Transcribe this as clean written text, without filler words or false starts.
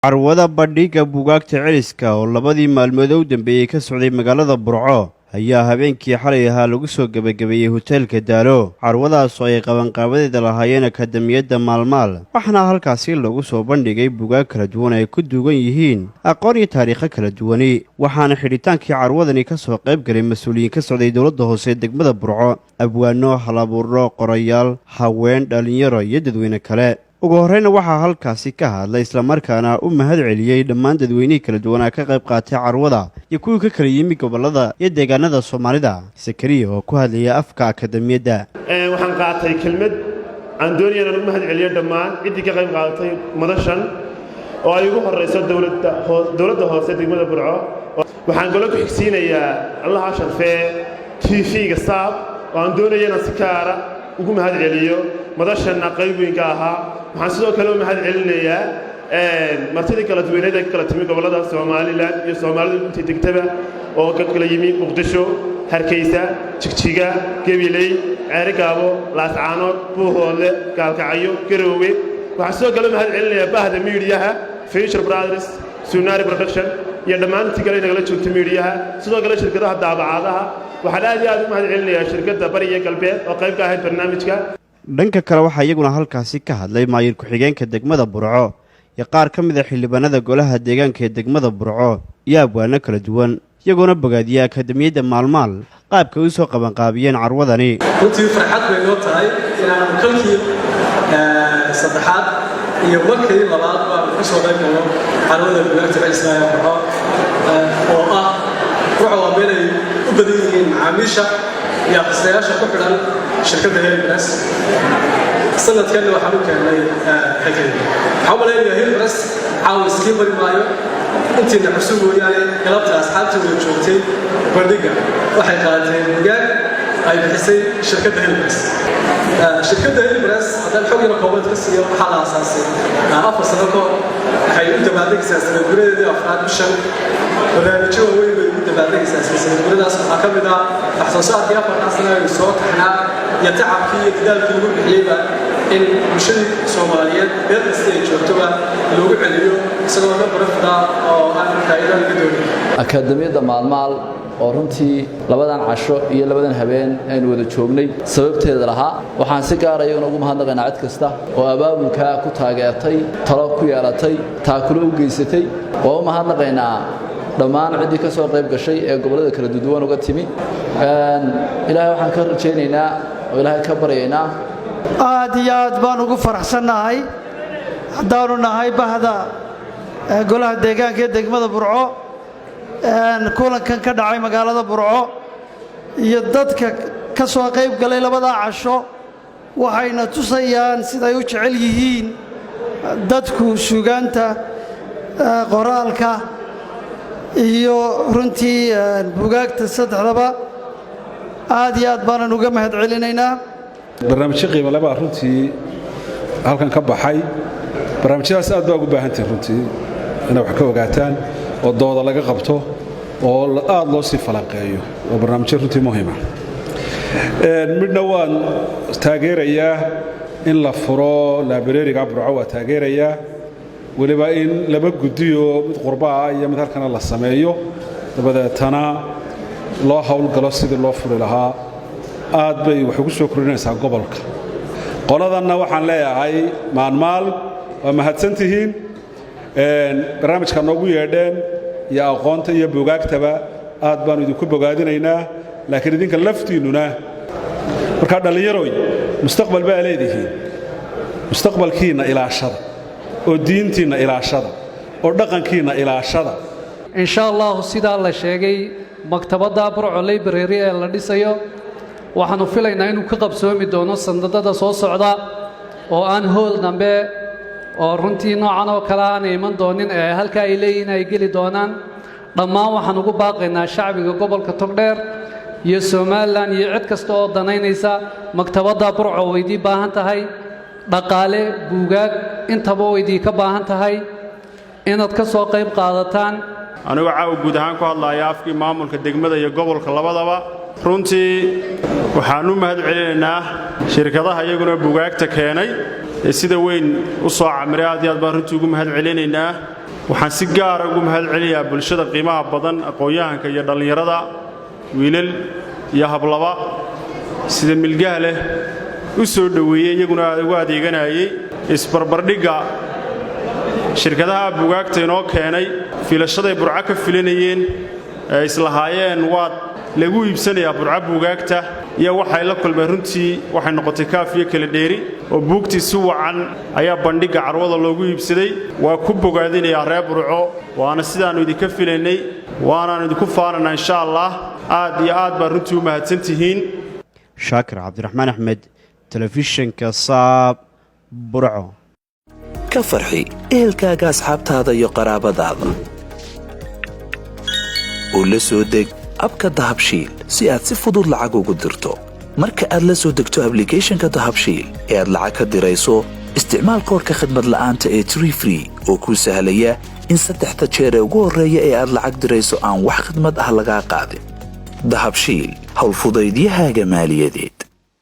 carwada bandhiga buugaagta celiska oo labadii maalmood u dambeeyay ka socday magaalada Burco ayaa habeenkii xalay ahaa lagu soo gabagabeeyay hoteelka Daalo. carwadaas oo ay qabanqaabadeeda lahaayeen akademiyadda maalmaal waxaana halkaasi lagu soo bandhigay buugaag kala duwan ay ku duugan yihiin aqoon iyo taariikh kala duwan, waxaana xidhitaankii carwadani ka soo qayb galay mas'uuliyiin ka socday dowladda hoose degmada Burco, abwaano, halabuuro, qorayaal, haween, dhalinyaro iyo dadweyne kale. ugu horreyn waxaa halkaasi ka hadlay isla markaana u mahad celiyay dhammaan dadweynihii kala duwanaa ka qayb qaatay carwada iyo kuwii ka kala yimi gobolada iyo deegaanada Soomaalida. Sakariya oo ku hadlaya afka akademiyadda waxaan qaatay kelmad aan doonayay inaan u mahad celiyo dhammaan ciddii ka qayb qaadatay madashan oo ay ugu horeyso dowladda hoose degmada Burco. waxaan golo ku xigsiinayaa allaha sharfee TV-ga Saab oo aan doonayay inaan si gaara ugu mahad celiyo madashana qaybinka ahaa. waxaan sidoo kale u mahad celinayaa martidii kala duwaneed ee kala timi gobolada Soomaaliland iyo Soomaalidu intii degtaba oo ka kala yimi Muqdisho, Hargeysa, Jigjiga, Gabiley, Ceerigaabo, Laascaanood, Buuhoodle, Gaalkacyo, Garowe. waxaan sidoo kale u mahad celinayaa bahda miidiyaha Future Brothers, Sunari Production iyo dhammaan intii kale nagala joogta miidiyaha, sidoo kale shirkadaha daabacaadaha. waxaan aad iyo aad u mahad celinayaa shirkadda Bariga Galbeed oo qayb ka ahayd barnaamijka. dhanka kale waxaa iyaguna halkaasi ka hadlay maayir ku-xigeenka degmada Burco iyo qaar ka mid ah xildhibaanada golaha deegaanka ee degmada Burco iyo abwaano kala duwan, iyagoona bogaadiyay akademiyadda maalmaal qaabka u soo qabanqaabiyeen carwadani. runtii farxad bay noo tahay inaan kalkii saddexaad iyo markii labaad baan ku soo qayb galno carwada buugaagta celiska ee Burco oo ah Burco waa meel ay u badan yihiin macaamiisha iyo aqoonsiyaasha ku xidhan shirkadda Hilbres. sanadkan waxaan u keenay xigay xawleeyay Hilbres caawiskii bari maayo intii cusub weeyaan galabta asxaabta way joogtay bandhiga waxay qaateen buugaag ay bixisay shirkadda Hilbres. shirkadda Hilbres hadal xoogina koobaad ka siiyo waxa la aasaasay 4 sano ka hor. waxay u dabaaldegaysaa sanadguureedii afraad bishan barnaamijyo weyn bay u dabaaldegaysaa sanadguuradaas waxaa ka mid ah wax-soo-saarkii 4 sano ee soo taxnaa iyo tacabkii iyo dadaalkii lagu bixiyeyba in bulshadii Soomaaliyeed meel kasta ay joogtoba loogu celiyo isagoo ka barafda oo aan faa'iido laga doonin. akademiyadda maalmaal oo runtii labadan casho iyo labadan habeen aynu wada joognay sababteeda lahaa waxaan si gaar ah ugu mahadnaqaynaa cid kasta oo abaabulka ku taageertay, talo ku yeelatay, taakulo u geysatay. oo mahadnaqaynaa dhammaan ciddii ka soo qayb gashay ee gobolada kala duwan uga timi. ilaahay waxaan ka rajaynaynaa oo ilaahay ka baryaynaa aad iyo aad baan ugu faraxsanahay haddaanu nahay bahda golaha deegaanka ee degmada Burco. kulankan ka dhacay magaalada Burco iyo dadka ka soo qayb galay labada casho waxayna tusayaan sida ay u jecel yihiin dadku suugaanta, qoraalka iyo runtii buugaagta saddexdaba. aad iyo aad baan uga mahad celinaynaa. barnaamijyo qiimo leh baa runtii halkan ka baxay. barnaamijyadaas aad baa ugu baahan tahay runtii inay wax ka ogaataan oo dooda laga qabto oo aad loo sii falanqeeyo oo barnaamijyo runtii muhiim ah. midna waan taageerayaa in la furo library-ga Burco waa taageerayaa waliba in laba gudiyo mid qurbaa iyo mid halkan la sameeyo dabadeetana loo hawlgalo sidii loo furi lahaa. aad bay wax ugu soo kordhinaysaa gobolka. qoladanna waxaan leeyahay maalmaal waa mahadsantihiin barnaamijka noogu yeedheen iyo aqoonta iyo buugaagtaba aad baan idinku bogaadinaynaa. laakiin idinka laftiinuna marka dhalinyarooy mustaqbal baa leedihiin. mustaqbalkiina ilaashada oo diintiina ilaashada oo dhaqankiina ilaashada. insha Allah sidaa la sheegay maktabadda Burco Library ee la dhisayo waxaanu filaynaa inuu ka qabsoomi doono sanadada soo socda oo aan hool dambe oo runtii noocan oo kale aan iman doonin ee halka ay leeyihiin ay geli doonaan. dhammaan waxaan ugu baaqaynaa shacbiga gobolka Togdheer iyo Soomaaliland iyo cid kasta oo danaynaysa maktabadda Burco weydii baahan tahay dhaqaale, buugaag intaba weydii ka baahan tahay inaad ka soo qayb qaadataan. anigu caaw guud ahaan ku hadlayaa afkii maamulka degmada iyo gobolka labadaba. runtii waxaan u mahad celinaynaa shirkadaha iyaguna buugaagta keenay sida weyn u soo camiray aad iyo aad baan runtii ugu mahad celinaynaa waxaan si gaar ah ugu mahad celinayaa bulshada qiimaha badan aqoon-yahanka iyo dhalinyarada wiilal iyo hablaba sida milgaha leh u soo dhaweeyay iyaguna ugu adeeganayay isbarbardhigga shirkadaha buugaagta inoo keenay fiilashaday burco ka filanayeen islahaayeen waad lagu iibsanayaa burco buugaagta iyo waxay la kulmeen runtii waxay noqotay kaaf iyo kala dheeri oo buugtii si wacan ayaa bandhigga carwada loogu iibsaday waa ku bogaadinayaa reer burco waana sidaannu idinka filaynay waanaannu idinku faananaa insha allah aad iyo aad baa runtii u mahadsantihiin shaakir cabdiraxmaan axmed telefishinka saab burco ka farxi ehelkaaga asxaabtaada iyo qaraabadaada oo la soo deg abka dahabshiil si aad si fudud lacag ugu dirto marka aad la soo degto ablicathonka dahabshiil ee aad lacag ka dirayso isticmaal koodhka khidmad la'aanta ee Tree Free oo kuu sahlaya in 3 jeer ee ugu horreeya ee aad lacag dirayso aan wax khidmad ah lagaa qaadin dahabshiil hawlfudaydiyahaaga maaliyadeed